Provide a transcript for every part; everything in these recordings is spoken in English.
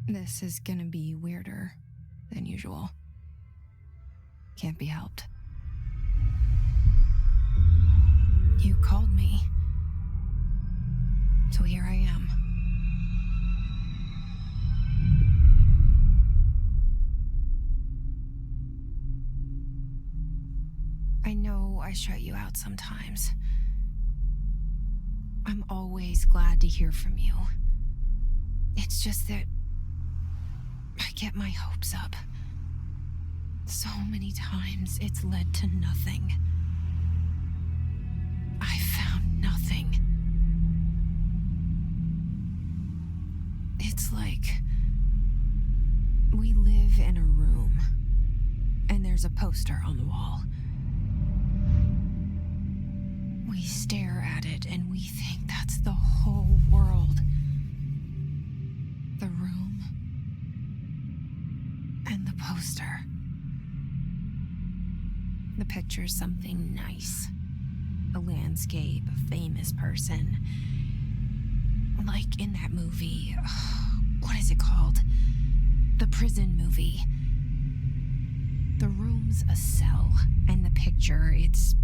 This is gonna be weirder than usual. Can't be helped. You called me. So here I am. I know I shut you out sometimes. I'm always glad to hear from you. It's just that I get my hopes up. So many times it's led to nothing. I found nothing. It's like we live in a room, and there's a poster on the wall. We stare at it and we think that's the whole world. The room and the poster. The picture's something nice. A landscape, a famous person. Like in that movie, what is it called? The prison movie. The room's a cell, and the picture, it's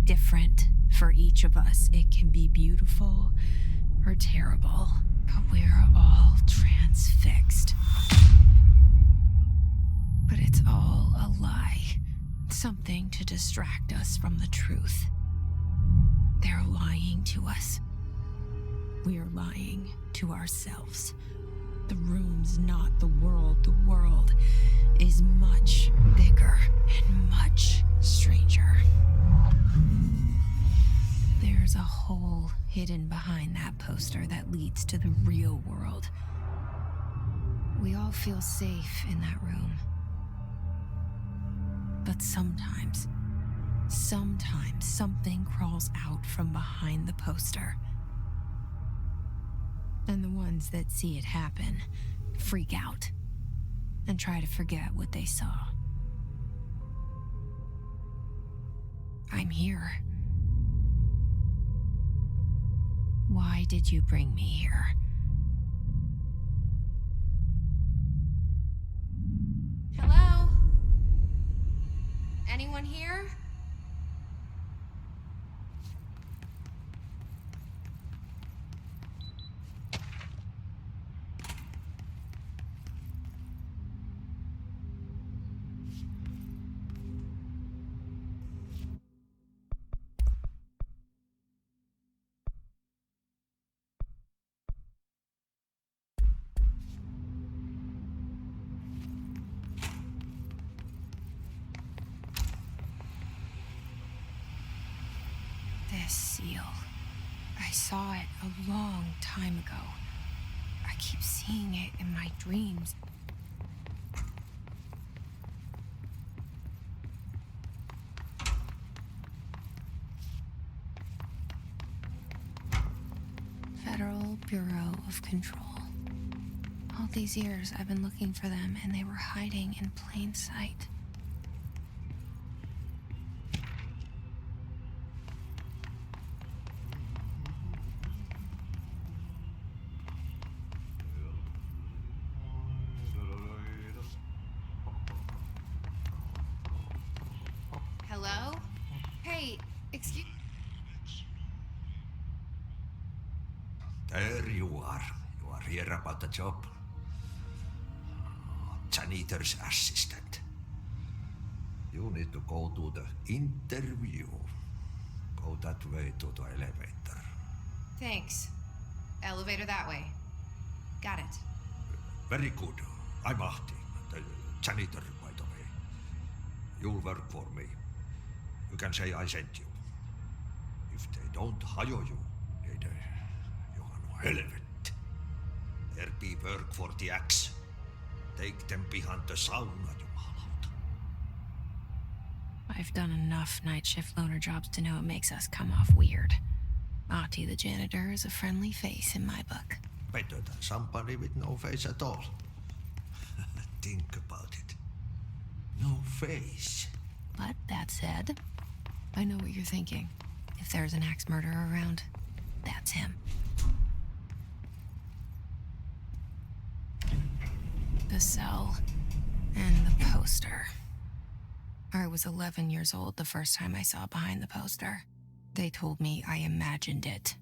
different for each of us. It can be beautiful or terrible, but we're all transfixed. But it's all a lie. Something to distract us from the truth. They're lying to us. We're lying to ourselves. The room's not the world. The world is much bigger and much stranger. There's a hole hidden behind that poster that leads to the real world. We all feel safe in that room. But sometimes something crawls out from behind the poster. And the ones that see it happen freak out and try to forget what they saw. I'm here. Why did you bring me here? Hello? Anyone here? This seal. I saw it a long time ago. I keep seeing it in my dreams. Federal Bureau of Control. All these years I've been looking for them, and they were hiding in plain sight. Hello? Hey, excuse... There you are. You are here about the job. Janitor's assistant. You need to go to the interview. Go that way to the elevator. Thanks. Elevator that way. Got it. Very good. I'm Ahti, the janitor, by the way. You'll work for me. You can say I sent you. If they don't hire you, you are helvet. There be work for the axe. Take them behind the sauna, jumalauta. I've done enough night shift loner jobs to know it makes us come off weird. Ahti the janitor is a friendly face in my book. Better than somebody with no face at all. Think about it. No face. But that said, I know what you're thinking. If there's an axe murderer around, that's him. cell. And the poster. I was 11 years old the first time I saw behind the poster. They told me I imagined it.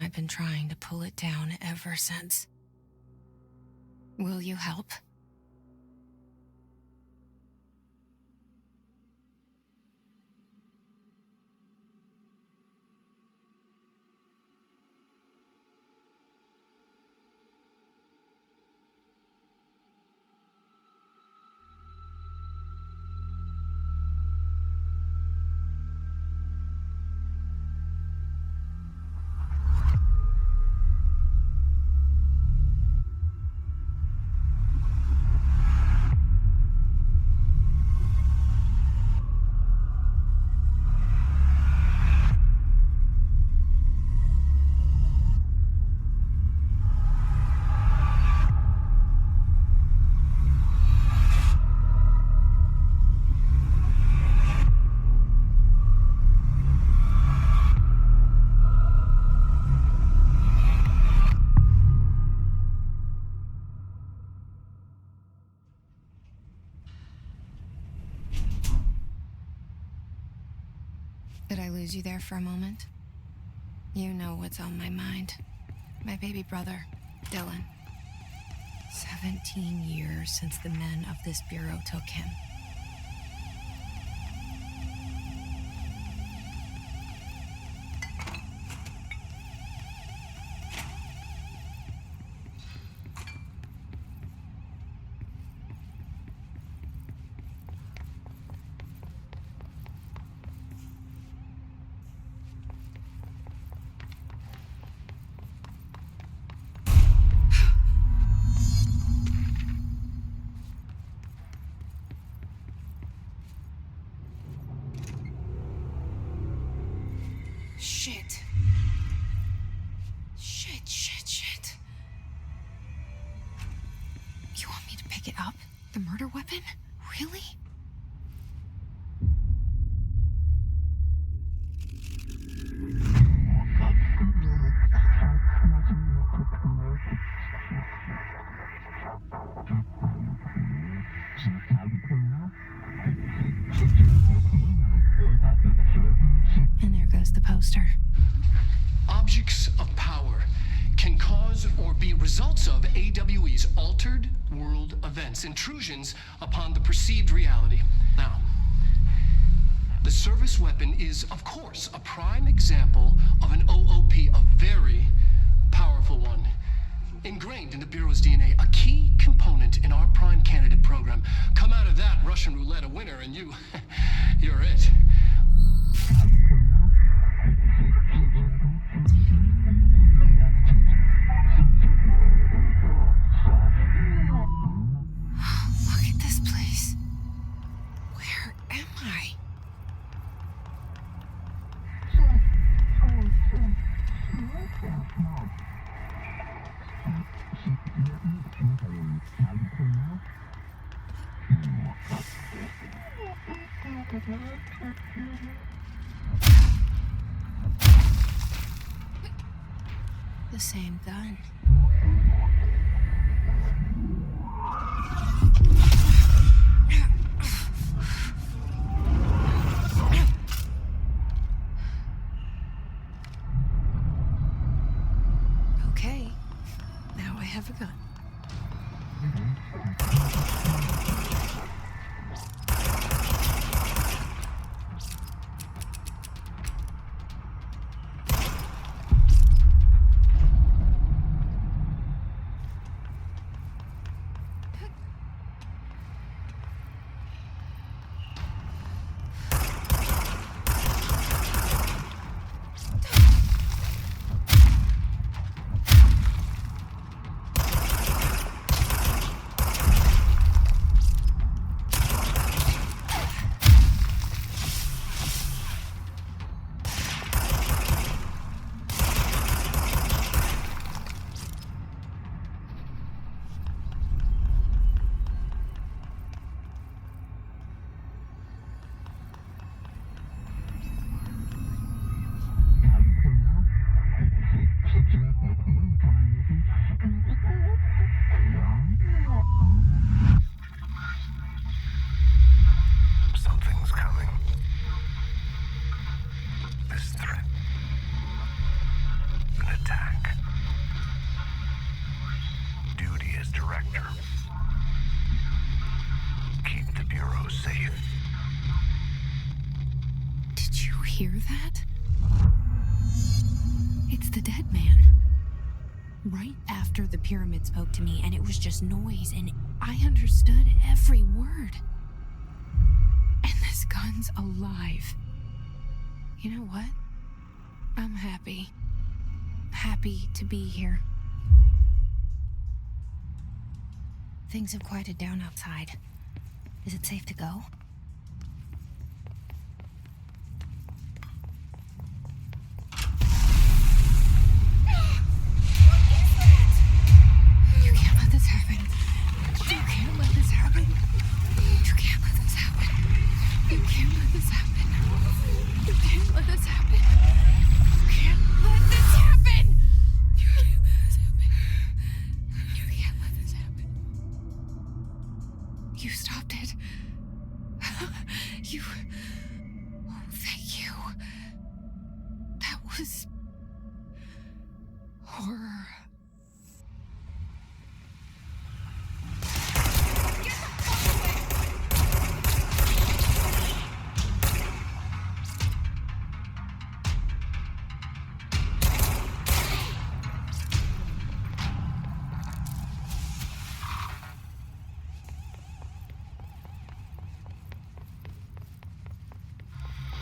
I've been trying to pull it down ever since. Will you help? Did I lose you there for a moment? You know what's on my mind. My baby brother, Dylan. 17 years since the men of this bureau took him. Shit. Shit. You want me to pick it up? The murder weapon? Really? And there goes the poster. Objects of power can cause or be results of AWE's altered world events, intrusions upon the perceived reality. Now, the service weapon is, of course, a prime example of an OOP, a very powerful one. Ingrained in the Bureau's DNA, a key component in our prime candidate program. Come out of that Russian roulette a winner and you're it. Look at this place. Where am I? The same gun. Okay, now I have a gun. director. Keep the Bureau safe. Did you hear that? It's the dead man. Right after the pyramid spoke to me, and it was just noise, and I understood every word. And this gun's alive. You know what? I'm happy. Happy to be here. Things have quieted down outside. Is it safe to go? You can't let this happen. You can't let this happen. You can't let this happen. You can't let this happen. You can't let this happen. You can't let this happen. You can't let this happen. You can't let this happen. You stopped it. You. Oh, thank you. That was horror.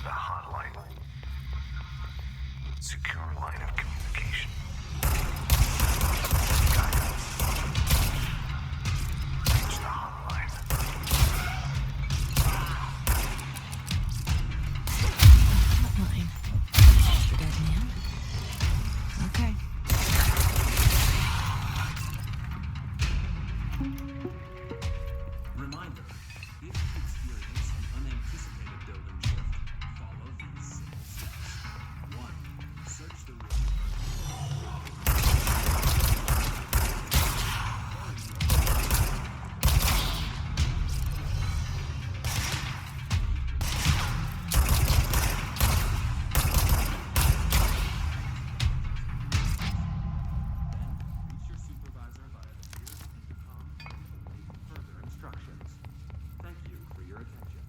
The hotline. Secure line of communication. Guidance. Reach the hotline. Hotline. The dead man? Okay. Reminder, if you experience an unanticipated building shift, follow these simple steps. 1. Search the room. Reach your supervisor via the rear intercom for further instructions. Thank you for your attention.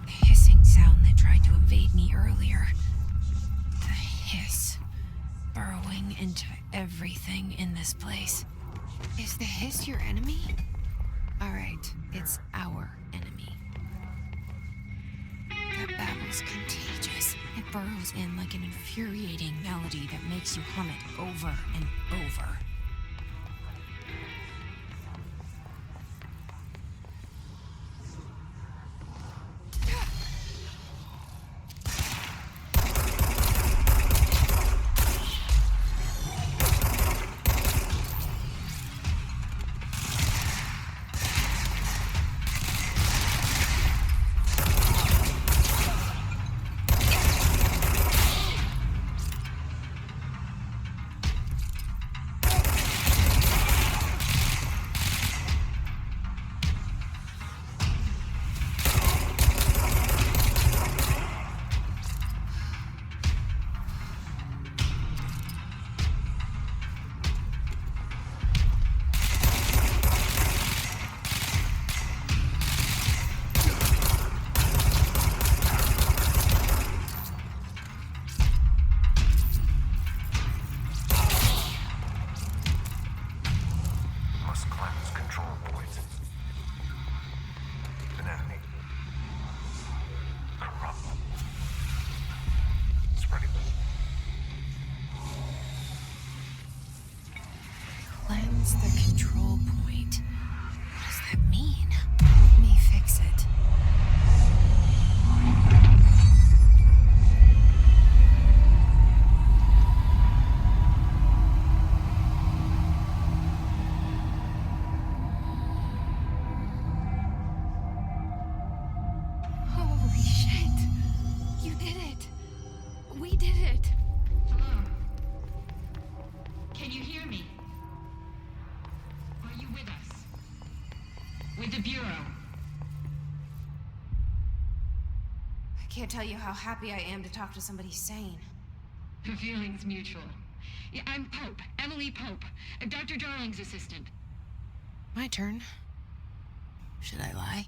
The hissing sound that tried to invade me earlier. The hiss burrowing into everything in this place. Is the hiss your enemy? Alright, it's our enemy. That babble's contagious. It burrows in like an infuriating melody that makes you hum it over and over. Must cleanse control points. An enemy. Corrupt. Spreading. Cleanse the control point. What does that mean? Let me fix it. can't tell you how happy I am to talk to somebody sane. The feeling's mutual. Yeah, I'm Pope, Emily Pope, Dr. Darling's assistant. My turn. Should I lie?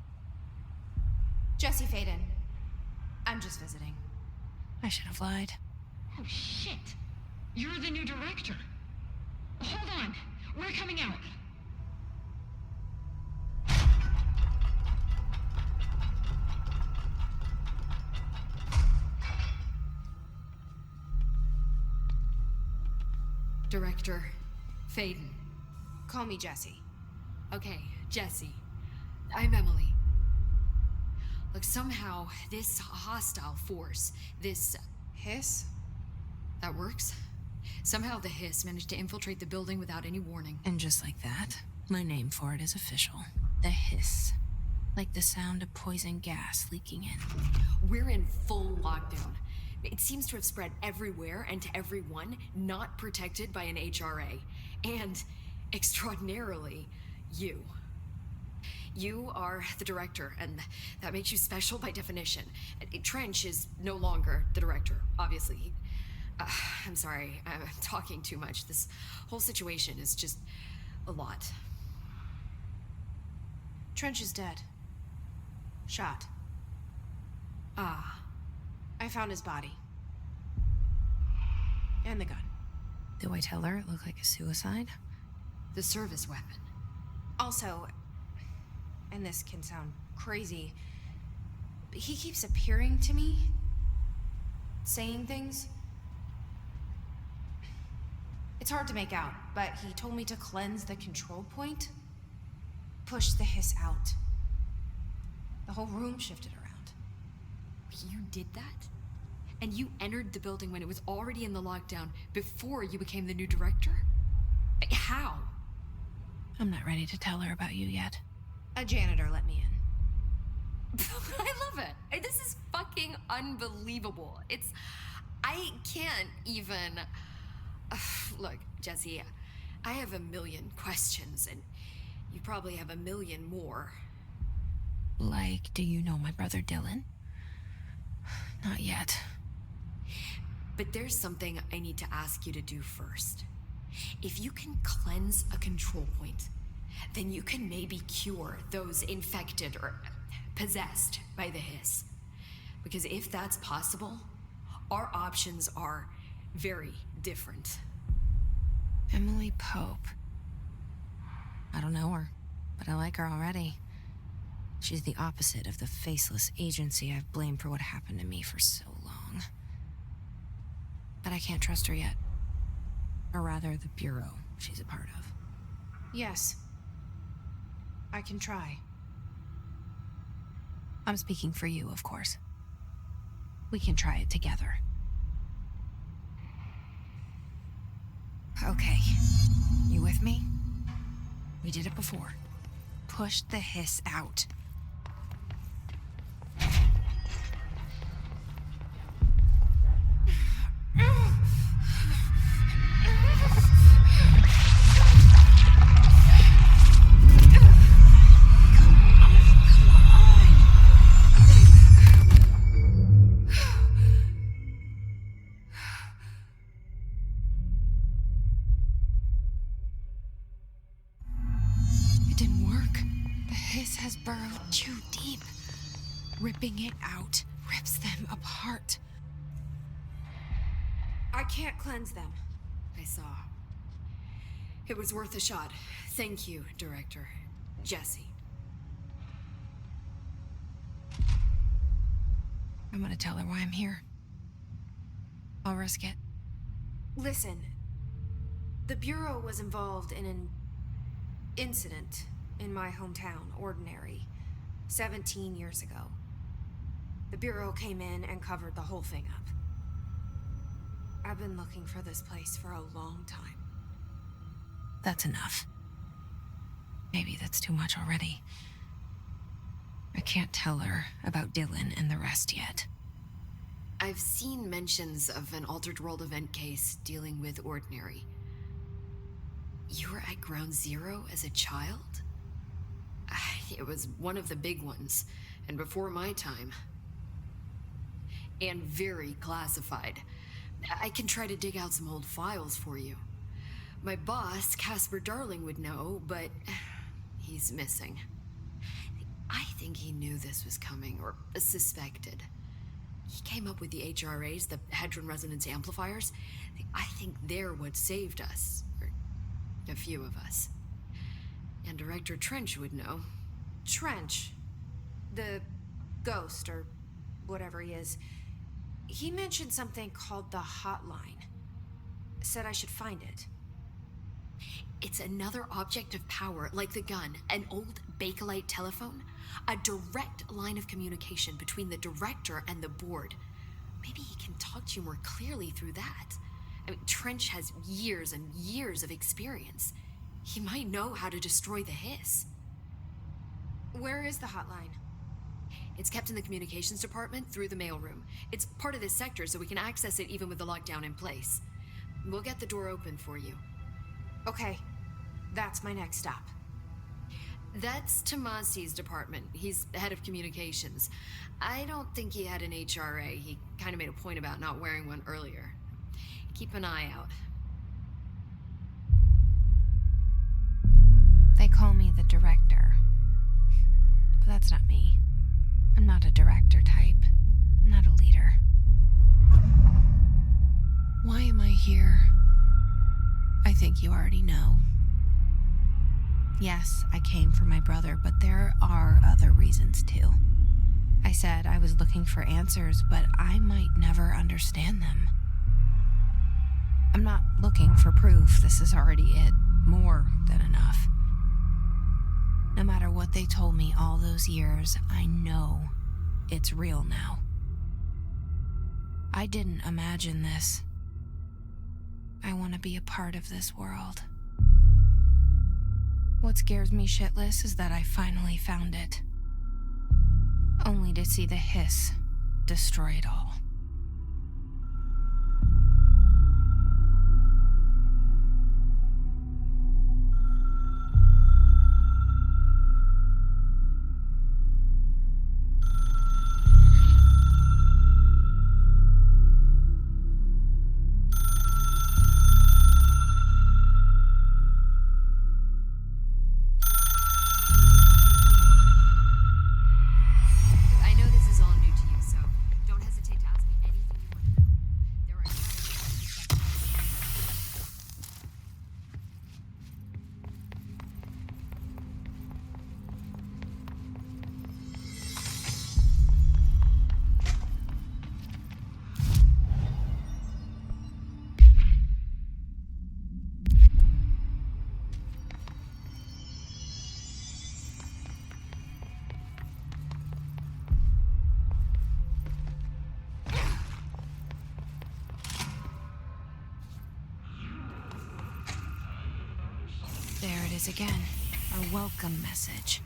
Jesse Faden. I'm just visiting. I should have lied. Oh, shit. You're the new director. Hold on. We're coming out. Director Faden. Call me Jesse. Okay, Jesse. I'm Emily. Look, somehow this hostile force, this... Hiss? that works? Somehow the hiss managed to infiltrate the building without any warning. And just like that, my name for it is official. The hiss. Like the sound of poison gas leaking in. We're in full lockdown. It seems to have spread everywhere and to everyone not protected by an HRA. And, extraordinarily, you. You are the director, and that makes you special by definition. Trench is no longer the director, obviously. I'm sorry, I'm talking too much. This whole situation is just a lot. Trench is dead. Shot. Ah. I found his body. And the gun. Do I tell her it looked like a suicide? The service weapon. Also, and this can sound crazy, but he keeps appearing to me, saying things. It's hard to make out, but he told me to cleanse the control point, push the hiss out. The whole room shifted around. You did that? And you entered the building when it was already in the lockdown before you became the new director? How? I'm not ready to tell her about you yet. A janitor let me in. I love it. This is fucking unbelievable. I can't even... Look, Jesse, I have a million questions, and you probably have a million more. Like, do you know my brother Dylan? Not yet. But there's something I need to ask you to do first. If you can cleanse a control point, then you can maybe cure those infected or possessed by the hiss. Because if that's possible, our options are very different. Emily Pope. I don't know her, but I like her already. She's the opposite of the faceless agency I've blamed for what happened to me for so long. But I can't trust her yet. Or rather, the Bureau she's a part of. Yes. I can try. I'm speaking for you, of course. We can try it together. Okay. You with me? We did it before. Push the hiss out. Has burrowed too deep. Ripping it out rips them apart. I can't cleanse them. I saw. It was worth a shot. Thank you, Director. Jesse. I'm gonna tell her why I'm here. I'll risk it. Listen. The Bureau was involved in an incident in my hometown, Ordinary, 17 years ago. The Bureau came in and covered the whole thing up. I've been looking for this place for a long time. That's enough. Maybe that's too much already. I can't tell her about Dylan and the rest yet. I've seen mentions of an Altered World event case dealing with Ordinary. You were at Ground Zero as a child? It was one of the big ones, and before my time. and very classified. I can try to dig out some old files for you. My boss, Casper Darling, would know, but he's missing. I think he knew this was coming, or suspected. He came up with the HRAs, the Hadron Resonance Amplifiers. I think they're what saved us, or a few of us. And Director Trench would know. Trench. The ghost, or whatever he is. He mentioned something called the hotline. Said I should find it. It's another object of power, like the gun, an old Bakelite telephone. A direct line of communication between the director and the board. Maybe he can talk to you more clearly through that. I mean, Trench has years and years of experience. He might know how to destroy the hiss. Where is the hotline? It's kept in the communications department through the mailroom. It's part of this sector, so we can access it even with the lockdown in place. We'll get the door open for you. Okay, that's my next stop. That's Tomasi's department. He's head of communications. I don't think he had an HRA. He kind of made a point about not wearing one earlier. Keep an eye out. They call me the director. But that's not me. I'm not a director type. I'm not a leader. Why am I here? I think you already know. Yes, I came for my brother, but there are other reasons too. I said I was looking for answers, but I might never understand them. I'm not looking for proof. This is already it. More than enough. No matter what they told me all those years, I know it's real now. I didn't imagine this. I want to be a part of this world. What scares me shitless is that I finally found it. Only to see the hiss destroy it all. I know this is all new to you, so don't hesitate to ask me anything you want to know. There are There it is again. Our welcome message.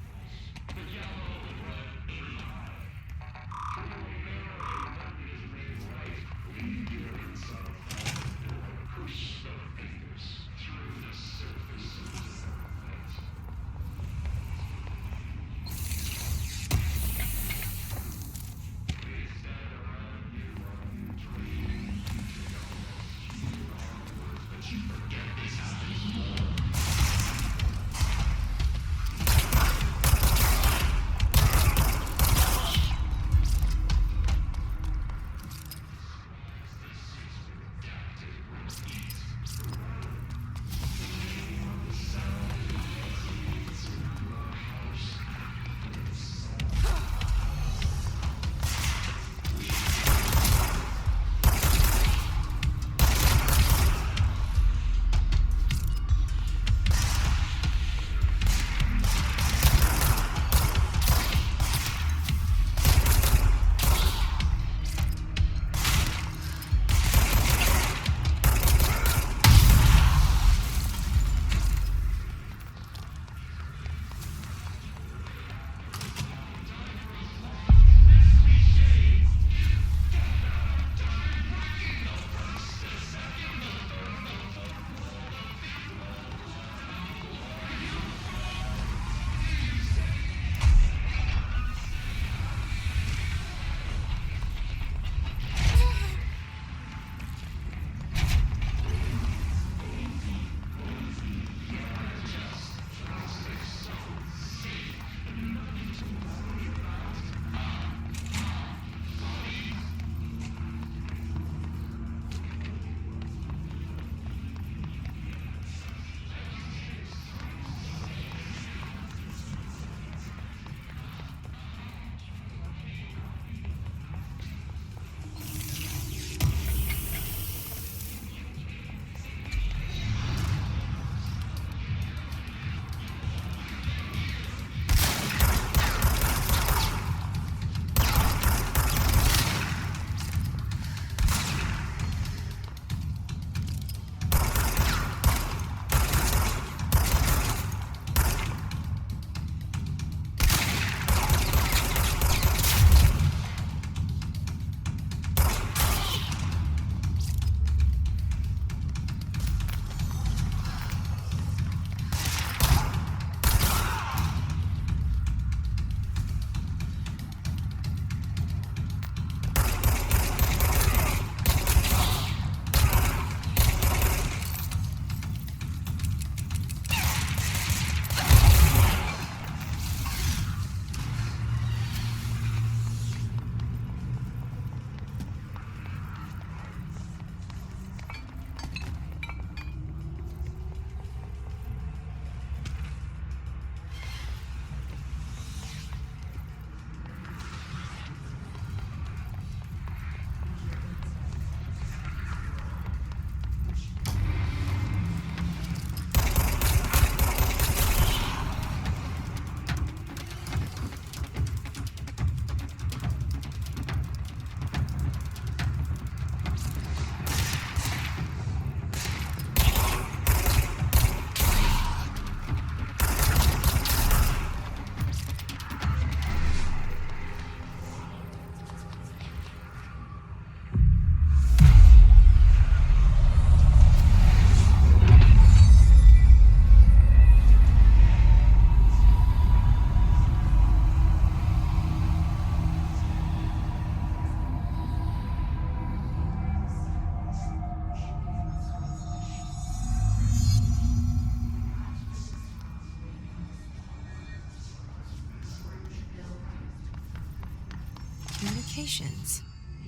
communications.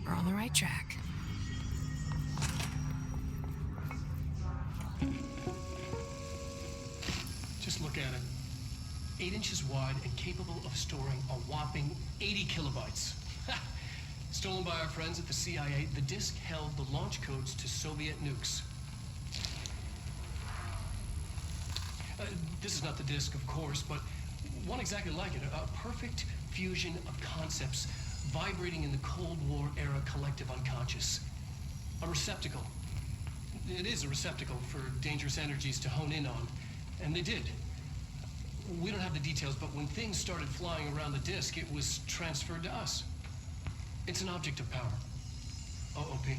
We're on the right track. Just look at it. 8 inches wide and capable of storing a whopping 80 kilobytes. Stolen by our friends at the CIA, the disk held the launch codes to Soviet nukes. This is not the disk, of course, but one exactly like it. A perfect fusion of concepts vibrating in the Cold War era collective unconscious. A receptacle. It is a receptacle for dangerous energies to hone in on. And they did. We don't have the details, but when things started flying around the disk, it was transferred to us. It's an object of power. OOP.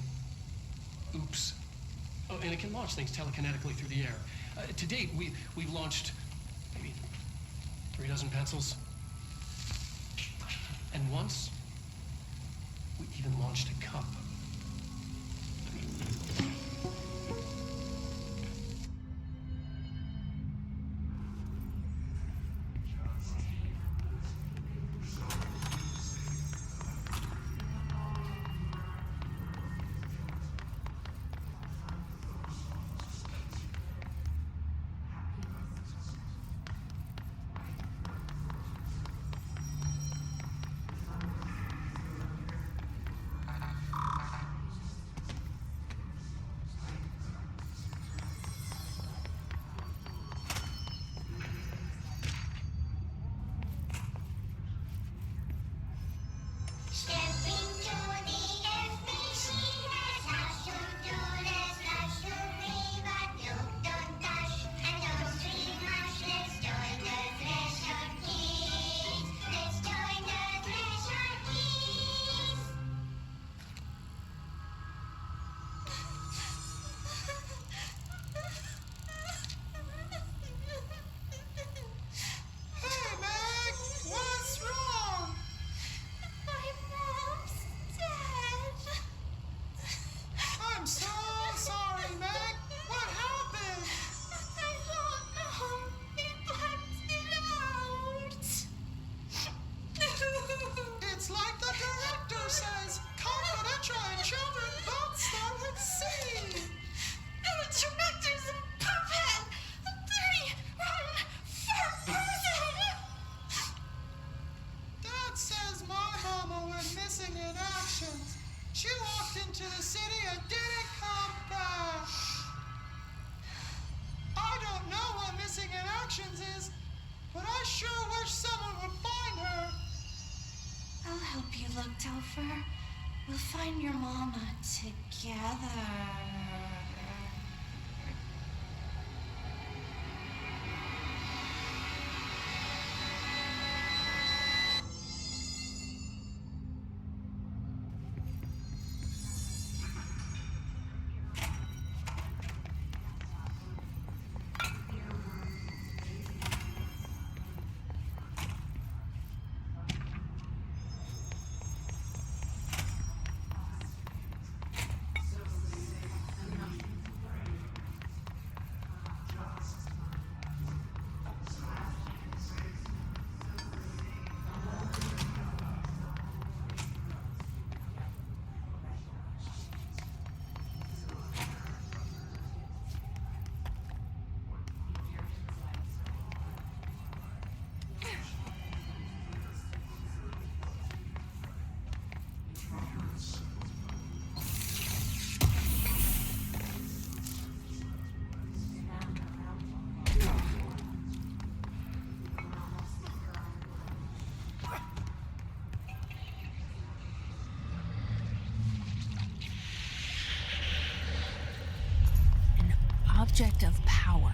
Oops. Oh, and it can launch things telekinetically through the air. To date, we've launched maybe 3 dozen pencils. And once, we even launched a cup. She walked into the city and didn't come back. I don't know what missing in actions is, but I sure wish someone would find her. I'll help you look, Topher. We'll find your mama together. Object of power.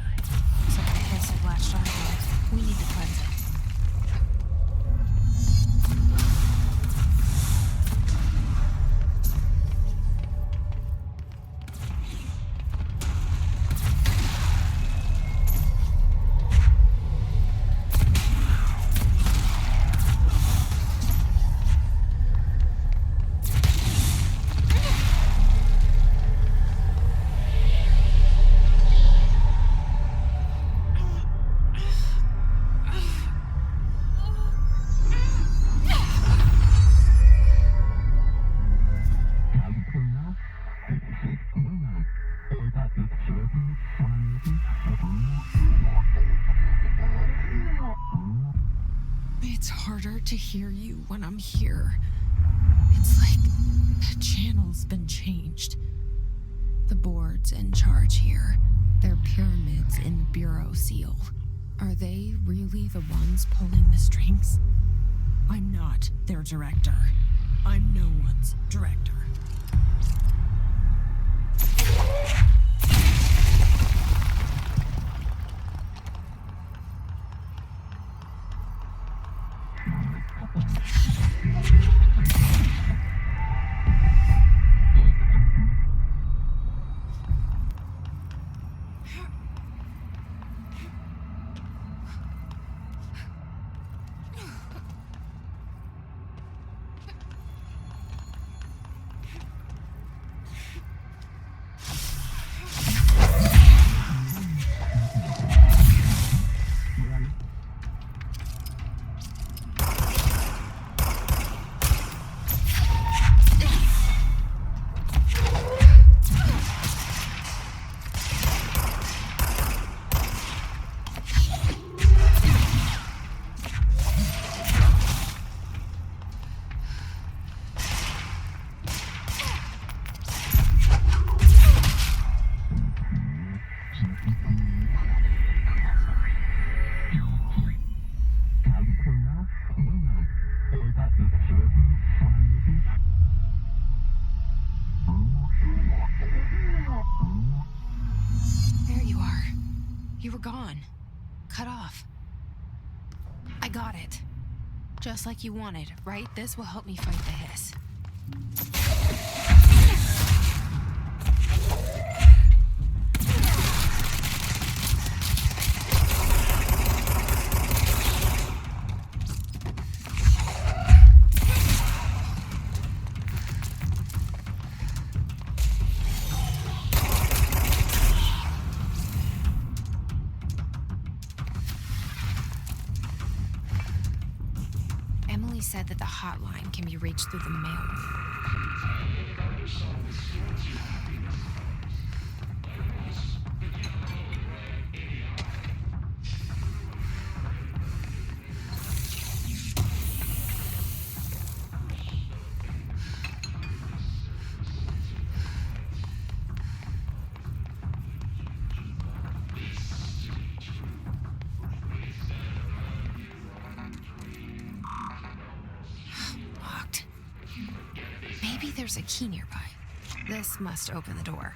So the heads have latched onto it. We need to cleanse it. to hear you when I'm here. It's like the channel's been changed. The board's in charge here. They're pyramids in the bureau seal. Are they really the ones pulling the strings? I'm not their director. I'm no one's director. There you are. You were gone. Cut off. I got it. Just like you wanted, right? This will help me fight the hiss. Emily said that the hotline can be reached through the mail. Locked. Maybe there's a key nearby. This must open the door.